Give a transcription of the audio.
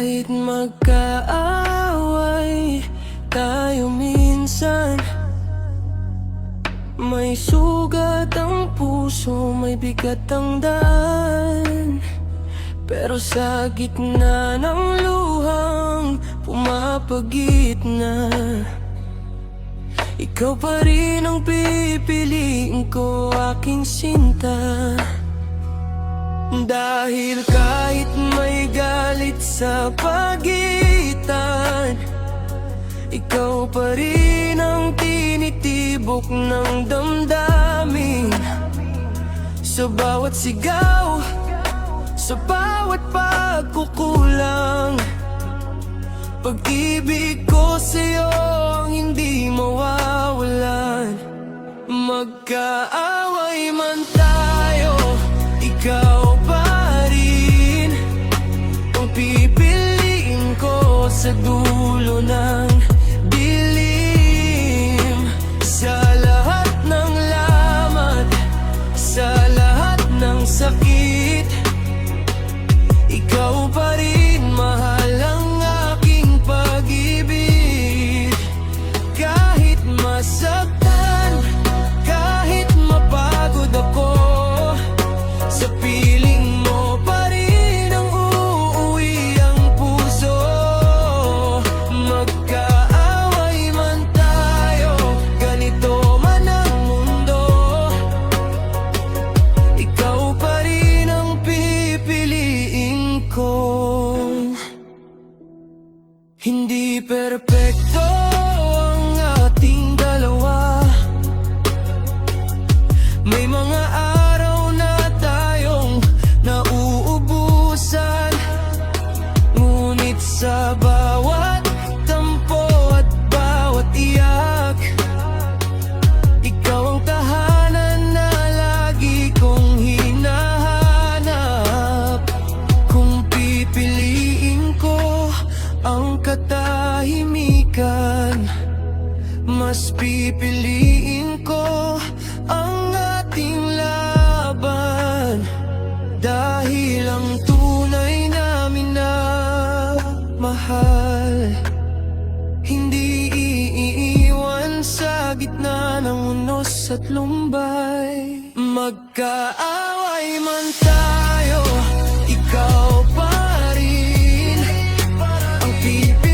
Kahit magkaaway tayo minsan, may sugat ang puso, may bigat ang daan. Pero sa gitna ng luhang pumapagitna, ikaw pa rin ang pipiliin ko, aking sinta. Dahil kahit may galit sa pagitan, ikaw pa rin ang tinitibok ng damdamin. Sa bawat sigaw, sa bawat pagkukulang, pag-ibig ko sa'yo ang hindi mawawalan. Magkaaway man tayo, ikaw pa rin ang pipiliin ko sa dulo ng dilim. Sa lahat ng lamat, sa lahat ng sakit, ikaw pa rin mahal ang aking pag-ibig. Kahit masaktan, kahit mapagod ako, sa piling mo pa rin ang uuwi ang puso. Magkaaway man tayo, ganito man ang mundo, ikaw pa rin ang pipiliin ko. Hindi perpekto ang ating dalawa, may mga araw na tayong nauubusan. Ngunit sa bawat tampo at bawat iyak, ikaw ang tahanan na lagi kong hinahanap. Kung pipiliin ko ang katahimikan, mas pipiliin ko ang ating laban. Dahil ang tunay namin na mahal, hindi iiwan sa gitna ng unos at lumbay. Magkaaway man tayo, ikaw pa rin ang pipiliin